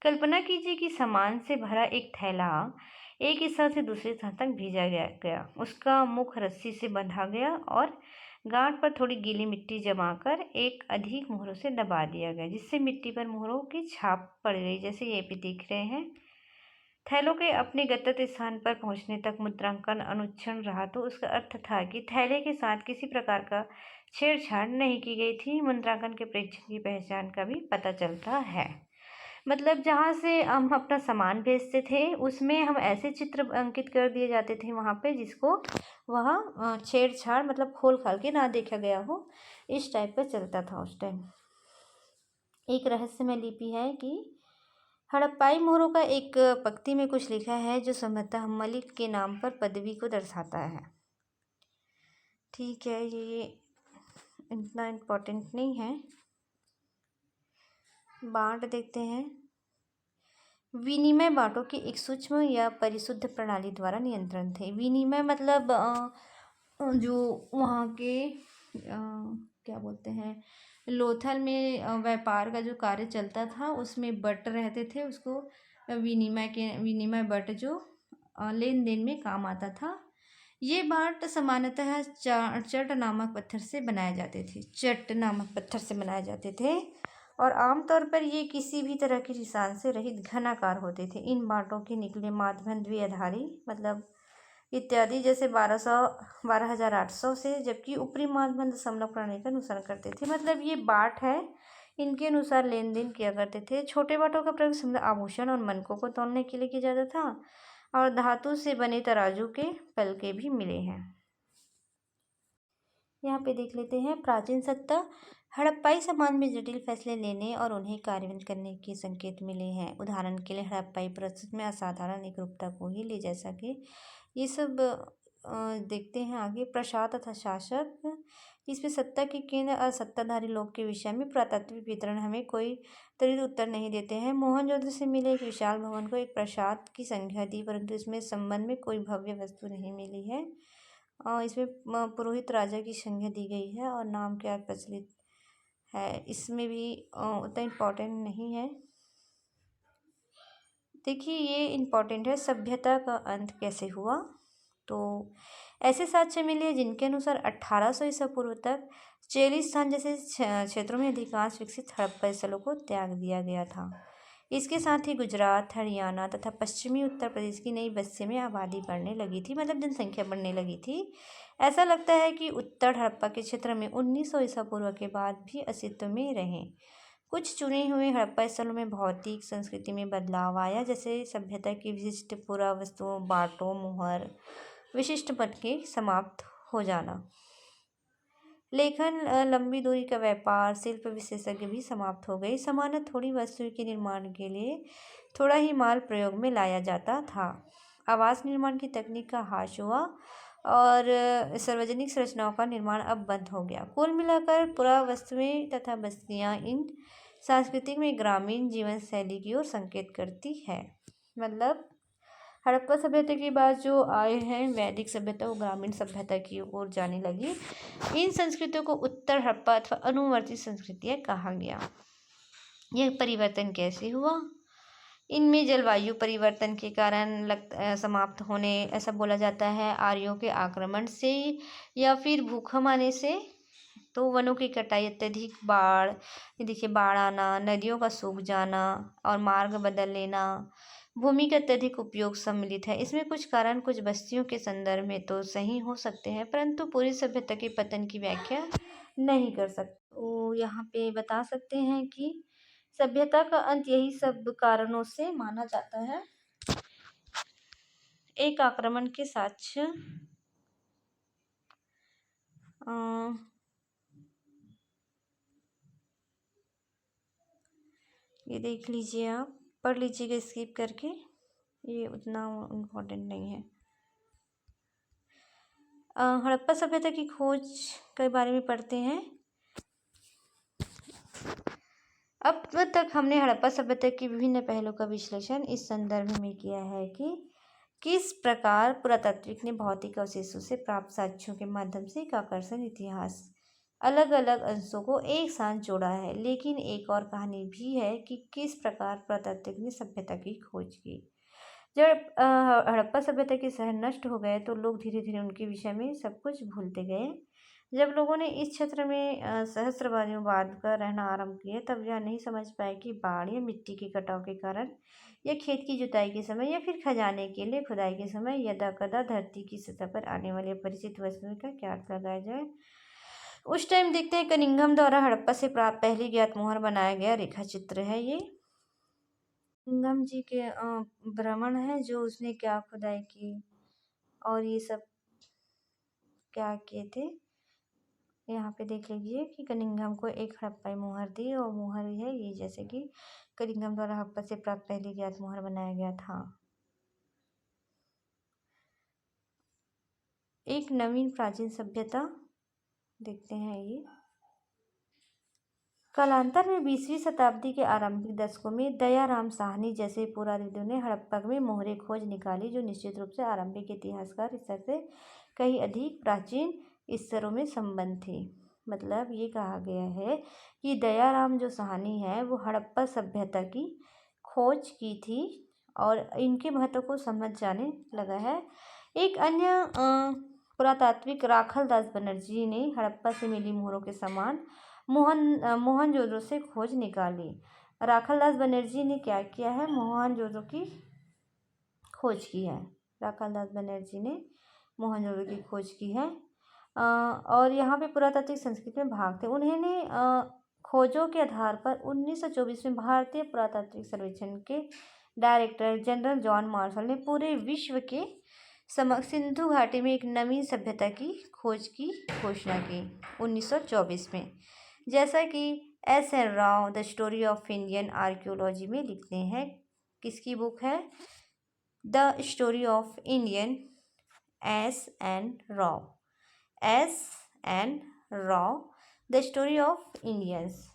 कल्पना कीजिए कि सामान से भरा एक थैला एक स्थान से दूसरे स्थान तक भेजा गया। उसका मुख रस्सी से बंधा गया और गांठ पर थोड़ी गीली मिट्टी जमाकर एक अधिक मोहरों से दबा दिया गया, जिससे मिट्टी पर मोहरों की छाप पड़ गई, जैसे ये भी दिख रहे हैं। थैलों के अपने गंतव्य स्थान पर पहुंचने तक मुद्रांकन अनुक्षण रहा, तो उसका अर्थ था कि थैले के साथ किसी प्रकार का छेड़छाड़ नहीं की गई थी। मुद्रांकन के प्रेक्षण की पहचान का भी पता चलता है। मतलब जहाँ से हम अपना सामान भेजते थे उसमें हम ऐसे चित्र अंकित कर दिए जाते थे वहाँ पे जिसको वह छेड़छाड़ मतलब खोल खाल के ना देखा गया हो, इस टाइप का चलता था उस टाइम। एक रहस्यमय लिपि है कि हड़प्पाई मोहरों का एक पंक्ति में कुछ लिखा है जो संभवतः मलिक के नाम पर पदवी को दर्शाता है। ठीक है, ये इतना इम्पोर्टेंट नहीं है। बाँट देखते हैं। विनिमय बाँटों की एक सूक्ष्म या परिशुद्ध प्रणाली द्वारा नियंत्रण थे। विनिमय मतलब जो वहाँ के क्या बोलते हैं, लोथल में व्यापार का जो कार्य चलता था उसमें बट रहते थे, उसको विनिमय बट जो लेन देन में काम आता था। ये बाट सामान्यतः चट नामक पत्थर से बनाए जाते थे, चट नामक पत्थर से बनाए जाते थे और आमतौर पर ये किसी भी तरह के निशान से रहित घनाकार होते थे। इन बाटों के निकले माध्यम द्विआधारी मतलब इत्यादि जैसे 12,800 से, जबकि ऊपरी माध्यम दशमलव प्रणाली का अनुसरण करते थे। मतलब ये बाट है, इनके अनुसार लेन देन किया करते थे। छोटे बाटों का प्रयोग समझ आभूषण और मनकों को तौलने के लिए किया जाता था और धातु से बने तराजू के पलके भी मिले हैं। यहाँ पे देख लेते हैं प्राचीन सत्ता। हड़प्पाई समाज में जटिल फैसले लेने और उन्हें कार्यान्वित करने के संकेत मिले हैं। उदाहरण के लिए हड़प्पाई प्रस्तुत में असाधारण एकरूपता को ही ले जैसा कि ये सब देखते हैं आगे। प्रसाद तथा शासक, इसमें सत्ता के केंद्र और सत्ताधारी लोग के विषय में पुरातात्विक विवरण हमें कोई त्वरित उत्तर नहीं देते हैं। मोहनजोदड़ो से मिले एक विशाल भवन को एक प्रासाद की संज्ञा दी, परंतु इसमें संबंध में कोई भव्य वस्तु नहीं मिली है। इसमें पुरोहित राजा की संज्ञा दी गई है और नाम क्या प्रचलित है, इसमें भी उतना इम्पोर्टेंट नहीं है। देखिए ये इम्पोर्टेंट है, सभ्यता का अंत कैसे हुआ। तो ऐसे साक्ष्य मिले जिनके अनुसार 1800 ईसा पूर्व तक चेलिस्तान जैसे क्षेत्रों में अधिकांश विकसित हड़प्पा स्थलों को त्याग दिया गया था। इसके साथ ही गुजरात, हरियाणा तथा पश्चिमी उत्तर प्रदेश की नई बस्तियों में आबादी बढ़ने लगी थी, मतलब जनसंख्या बढ़ने लगी थी। ऐसा लगता है कि उत्तर हड़प्पा के क्षेत्र में 1900 ईसा पूर्व के बाद भी अस्तित्व में रहे। कुछ चुने हुए हड़प्पा स्थलों में भौतिक संस्कृति में बदलाव आया, जैसे सभ्यता की विशिष्ट पुरावस्तुओं, बाटों, मुहर विशिष्ट बन के समाप्त हो जाना। लेखन, लंबी दूरी का व्यापार, शिल्प विशेषज्ञ भी समाप्त हो गई। सामान्य थोड़ी वस्तु के निर्माण के लिए थोड़ा ही माल प्रयोग में लाया जाता था। आवास निर्माण की तकनीक का ह्रास हुआ और सार्वजनिक संरचनाओं का निर्माण अब बंद हो गया। कुल मिलाकर पुरावस्तुएं तथा बस्तियां इन सांस्कृतिक में ग्रामीण जीवन शैली की ओर संकेत करती है। मतलब हड़प्पा सभ्यता के बाद जो आए हैं वैदिक सभ्यता, वो ग्रामीण सभ्यता की ओर जाने लगी। इन संस्कृतियों को उत्तर हड़प्पा अथवा अनुवर्ती संस्कृतियाँ कहा गया। यह परिवर्तन कैसे हुआ? इनमें जलवायु परिवर्तन के कारण समाप्त होने ऐसा बोला जाता है, आर्यों के आक्रमण से या फिर भूकंप आने से। तो वनों की कटाई, अत्यधिक बाढ़, देखिए बाढ़ आना, नदियों का सूख जाना और मार्ग बदल लेना, भूमि का अत्यधिक उपयोग सम्मिलित है। इसमें कुछ कारण कुछ बस्तियों के संदर्भ में तो सही हो सकते हैं, परंतु पूरी सभ्यता के पतन की व्याख्या नहीं कर सकते। तो यहाँ पे बता सकते हैं कि सभ्यता का अंत यही सब कारणों से माना जाता है। एक आक्रमण के साक्ष्य, ये देख लीजिए, आप पढ़ लीजिएगा स्किप करके, ये उतना इम्पोर्टेंट नहीं है। हड़प्पा सभ्यता की खोज के बारे में पढ़ते हैं। अब तक हमने हड़प्पा सभ्यता के विभिन्न पहलुओं का विश्लेषण इस संदर्भ में किया है कि किस प्रकार पुरातात्विक ने भौतिक अवशेषों से प्राप्त साक्ष्यों के माध्यम से एक आकर्षण इतिहास अलग अलग अंशों को एक साथ जोड़ा है। लेकिन एक और कहानी भी है कि किस प्रकार पुरातात्विक ने सभ्यता की खोज की। जब हड़प्पा सभ्यता के शहर नष्ट हो गए तो लोग धीरे धीरे उनके विषय में सब कुछ भूलते गए। जब लोगों ने इस क्षेत्र में सहस्त्रवादियों बाद कर रहना आरंभ किए, तब यह नहीं समझ पाए कि बाढ़ या मिट्टी के कटाव के कारण या खेत की जुताई के समय या फिर खजाने के लिए खुदाई के समय यदा कदा धरती की सतह पर आने वाली अपरिचित वस्तुओं का क्या अर्थ लगाया जाए। उस टाइम देखते हैं कनिंघम द्वारा हड़प्पा से प्राप्त पहली ज्ञात मुहर बनाया गया रेखा चित्र है ये। गंगम जी के ब्राह्मण है जो उसने क्या खुदाई की और ये सब क्या किए थे। यहाँ पे देख लीजिए कि कनिंघम को एक हड़प्पाई मुहर दी और मुहर है ये जैसे कि कनिंघम द्वारा हड़प्पा से प्राप्त पहली ज्ञात मुहर बनाया गया था। एक नवीन प्राचीन सभ्यता देखते हैं ये। कालांतर में 20वीं शताब्दी के आरंभिक दशकों में दयाराम साहनी जैसे पुरातत्वविदों ने हड़प्पा में मोहरे खोज निकाली जो निश्चित रूप से आरंभिक इतिहासकार स्तर से कहीं अधिक प्राचीन स्तरों में संबंध थे। मतलब ये कहा गया है कि दयाराम जो साहनी है वो हड़प्पा सभ्यता की खोज की थी और इनके महत्व को समझ जाने लगा है। एक अन्य पुरातात्विक राखलदास बनर्जी ने हड़प्पा से मिली मोहरों के समान मोहनजोदड़ो से खोज निकाली। राखलदास बनर्जी ने क्या किया है, मोहनजोदड़ो की खोज की है। राखलदास बनर्जी ने मोहनजोदड़ो की खोज की है और यहाँ पे पुरातात्विक संस्कृति में भाग थे। उन्होंने खोजों के आधार पर 1924 में भारतीय पुरातात्विक सर्वेक्षण के डायरेक्टर जनरल जॉन मार्शल ने पूरे विश्व के समक्ष सिंधु घाटी में एक नवीन सभ्यता की खोज की घोषणा की 1924 में। जैसा कि S.N. Rao the story of Indian archaeology में लिखते हैं। किसकी बुक है? The story of Indian, S.N. Rao, S.N. Rao the story of Indians.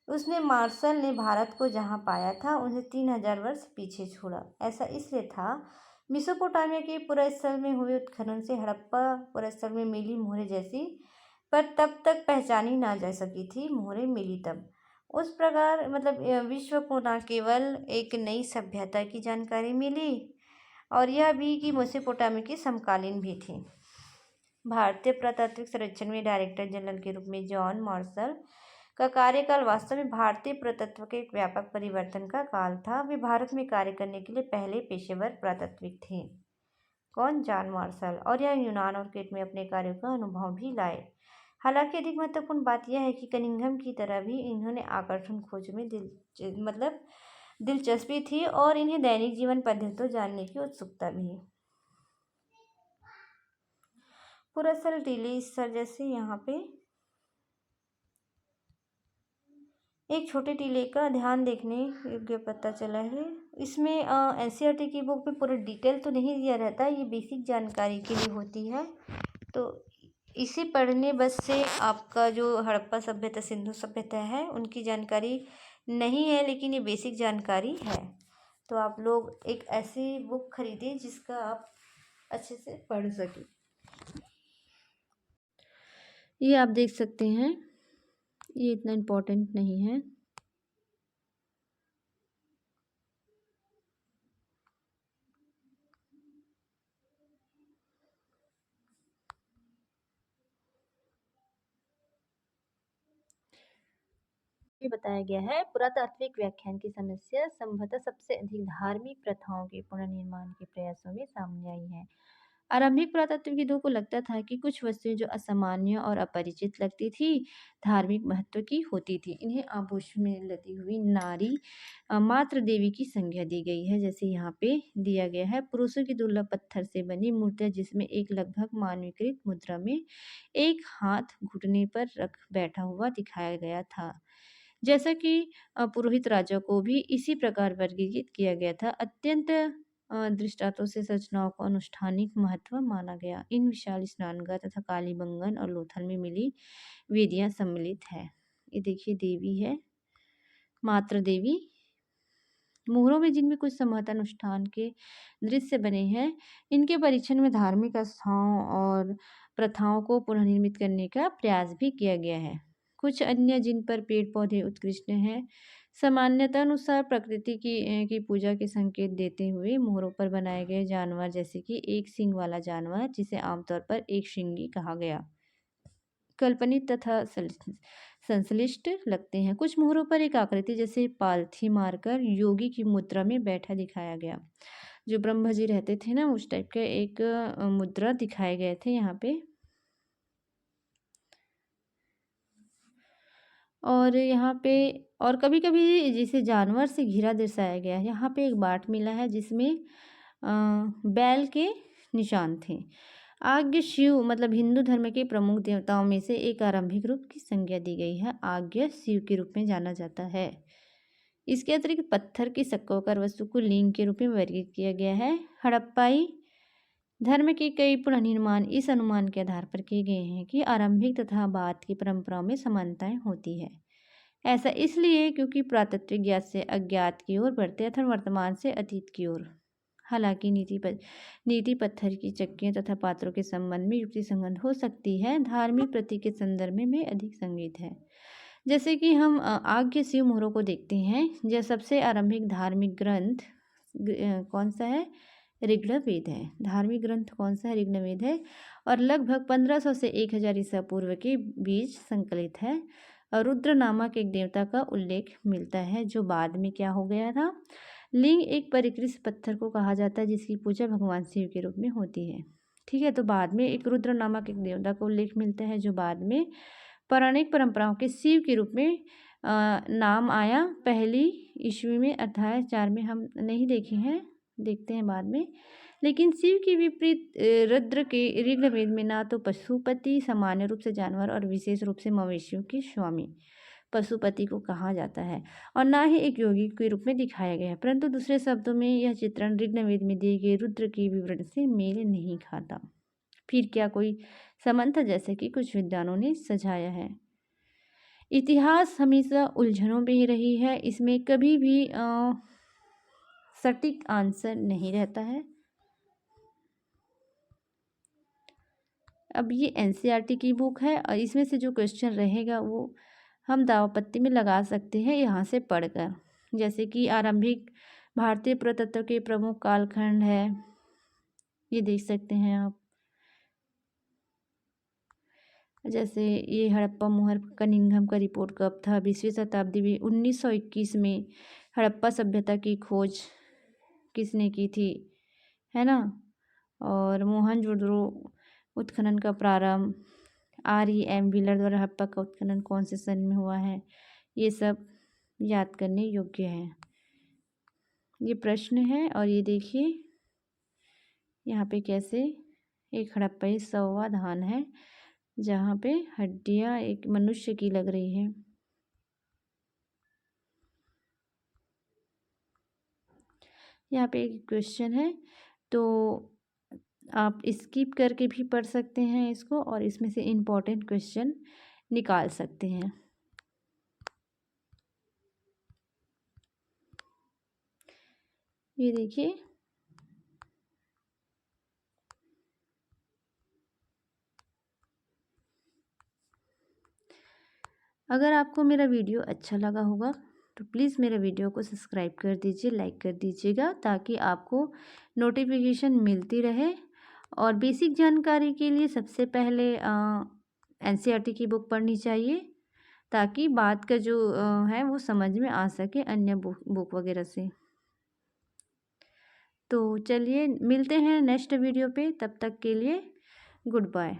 उसने मार्शल ने भारत को जहाँ पाया था उन्हें 3000 वर्ष पीछे छोड़ा। ऐसा इसलिए था मेसोपोटामिया के पुरास्थल में हुए उत्खनन से हड़प्पा पुरास्थल में मिली मोहरें जैसी पर तब तक पहचानी ना जा सकी थी मोहरें मिली तब। उस प्रकार मतलब विश्व को न केवल एक नई सभ्यता की जानकारी मिली और यह भी कि मेसोपोटामिया की समकालीन भी थी। भारतीय पुरातात्विक सर्वेक्षण में डायरेक्टर जनरल के रूप में जॉन मार्शल का कार्यकाल वास्तव में भारतीय पुरातत्व के एक व्यापक परिवर्तन का काल था। वे भारत में कार्य करने के लिए पहले पेशेवर पुरातत्विक थे। कौन? John Marshall. और यह यूनान और क्रेट में अपने कार्यों का अनुभव भी लाए। हालांकि अधिक महत्वपूर्ण बात यह है कि कनिंघम की तरह भी इन्होंने आकर्षण खोज में दिलचस्पी थी और इन्हें दैनिक जीवन पद्धतियों जानने की उत्सुकता भी। पुरास्थल टीले स्तर जैसे यहाँ पे एक छोटे टीले का ध्यान देखने योग्य पता चला है। इसमें एनसीईआरटी की बुक में पूरा डिटेल तो नहीं दिया रहता, ये बेसिक जानकारी के लिए होती है। तो इसे पढ़ने बस से आपका जो हड़प्पा सभ्यता सिंधु सभ्यता है उनकी जानकारी नहीं है, लेकिन ये बेसिक जानकारी है। तो आप लोग एक ऐसी बुक खरीदें जिसका आप अच्छे से पढ़ सकें। ये आप देख सकते हैं, ये इतना इम्पोर्टेंट नहीं है। ये बताया गया है पुरातात्विक व्याख्यान की समस्या संभवतः सबसे अधिक धार्मिक प्रथाओं के पुनर्निर्माण के प्रयासों में सामने आई है। आरंभिक पुरातत्वविदों को लगता था कि कुछ वस्तुएं जो असामान्य और अपरिचित लगती थी धार्मिक महत्व की होती थी। इन्हें आभूषण में लदी हुई नारी मात्र देवी की संज्ञा दी गई है। जैसे यहाँ पे दिया गया है, पुरुषों की दुर्लभ पत्थर से बनी मूर्तियां जिसमें एक लगभग मानवीकृत मुद्रा में एक हाथ घुटने पर रख बैठा हुआ दिखाया गया था। जैसा कि पुरोहित राजा को भी इसी प्रकार वर्गीकृत किया गया था। अत्यंत दृष्टांतों से संरचनाओं को अनुष्ठानिक महत्व माना गया। इन विशाल स्नानघर तथा कालीबंगन और लोथल में मिली वेदियां सम्मिलित है। ये देखिए देवी है, मात्र देवी। मोहरों में जिनमें कुछ संभवतः अनुष्ठान के दृश्य बने हैं, इनके परीक्षण में धार्मिक आस्थाओं और प्रथाओं को पुनर्निर्मित करने का प्रयास भी किया गया है। कुछ अन्य जिन पर पेड़ पौधे उत्कृष्ट हैं, सामान्यता अनुसार प्रकृति की पूजा के संकेत देते हुए मोहरों पर बनाए गए जानवर जैसे कि एक सींग वाला जानवर जिसे आमतौर पर एक श्रृंगी कहा गया काल्पनिक तथा संश्लिष्ट लगते हैं। कुछ मोहरों पर एक आकृति जैसे पालथी मारकर योगी की मुद्रा में बैठा दिखाया गया। जो ब्रह्मा जी रहते थे ना, उस टाइप के एक मुद्रा दिखाए गए थे यहाँ पे। और यहाँ पे और कभी कभी जिसे जानवर से घिरा दर्शाया गया है। यहाँ पे एक बाट मिला है जिसमें बैल के निशान थे। आज्ञ शिव मतलब हिंदू धर्म के प्रमुख देवताओं में से एक आरंभिक रूप की संज्ञा दी गई है। आज्ञ शिव के रूप में जाना जाता है। इसके अतिरिक्त पत्थर की सक्कोकर वस्तु को लिंग के रूप में वर्गीकृत किया गया है। हड़प्पाई धर्म के कई पुनर्निर्माण इस अनुमान के आधार पर किए गए हैं कि आरंभिक तथा बाद की परंपराओं में समानताएं होती है। ऐसा इसलिए क्योंकि पुरातत्व ज्ञात से अज्ञात की ओर बढ़ते अथवा वर्तमान से अतीत की ओर। हालांकि नीति पत्थर की चक्कियों तथा पात्रों के संबंध में युक्ति संगत हो सकती है, धार्मिक प्रतीक के संदर्भ में अधिक संगीत है। जैसे कि हम आज्ञ शिव मोहरों को देखते हैं। यह सबसे आरंभिक धार्मिक ग्रंथ कौन सा है? ऋग्वेद है। धार्मिक ग्रंथ कौन सा है? ऋग्वेद है और लगभग 1500 से 1000 ईसा पूर्व के बीच संकलित है। रुद्र नामक एक देवता का उल्लेख मिलता है जो बाद में क्या हो गया था? लिंग एक परिकृत पत्थर को कहा जाता है जिसकी पूजा भगवान शिव के रूप में होती है। ठीक है, तो बाद में एक रुद्र नामक एक देवता का उल्लेख मिलता है जो बाद में पौराणिक परंपराओं के शिव के रूप में नाम आया। पहली ईस्वी में अध्याय 4 में हम नहीं देखे हैं, देखते हैं बाद में। लेकिन शिव के विपरीत रुद्र के ऋग्वेद में ना तो पशुपति सामान्य रूप से जानवर और विशेष रूप से मवेशियों के स्वामी पशुपति को कहा जाता है और ना ही एक योगी के रूप में दिखाया गया है। परंतु दूसरे शब्दों में यह चित्रण ऋग्वेद में दिए गए रुद्र के विवरण से मेल नहीं खाता। फिर क्या कोई संबंध था, जैसे कि कुछ विद्वानों ने सुझाया है। इतिहास हमेशा उलझनों में ही रही है, इसमें कभी भी सटीक आंसर नहीं रहता है। अब ये एनसीईआरटी की बुक है और इसमें से जो क्वेश्चन रहेगा वो हम दावपत्ती में लगा सकते हैं यहाँ से पढ़कर। जैसे कि आरंभिक भारतीय पुरातत्व के प्रमुख कालखंड है, ये देख सकते हैं आप। जैसे ये हड़प्पा मोहर कनिंघम का रिपोर्ट कब था? 20वीं शताब्दी में 1921 में हड़प्पा सभ्यता की खोज किसने की थी, है ना? और मोहनजोदड़ो उत्खनन का प्रारंभ REM व्हीलर द्वारा हड़प्पा का उत्खनन कौन से सन में हुआ है? ये सब याद करने योग्य है। ये प्रश्न है और ये देखिए यहाँ पे कैसे एक हड़प्पाई संवाधान है जहाँ पे हड्डियाँ एक मनुष्य की लग रही है। यहाँ पे एक क्वेश्चन है तो आप स्किप करके भी पढ़ सकते हैं इसको और इसमें से इम्पोर्टेंट क्वेश्चन निकाल सकते हैं। ये देखिए अगर आपको मेरा वीडियो अच्छा लगा होगा तो प्लीज़ मेरे वीडियो को सब्सक्राइब कर दीजिए, लाइक कर दीजिएगा ताकि आपको नोटिफिकेशन मिलती रहे। और बेसिक जानकारी के लिए सबसे पहले एनसीईआरटी की बुक पढ़नी चाहिए ताकि बात का जो है वो समझ में आ सके अन्य बुक वगैरह से। तो चलिए मिलते हैं नेक्स्ट वीडियो पे, तब तक के लिए गुड बाय।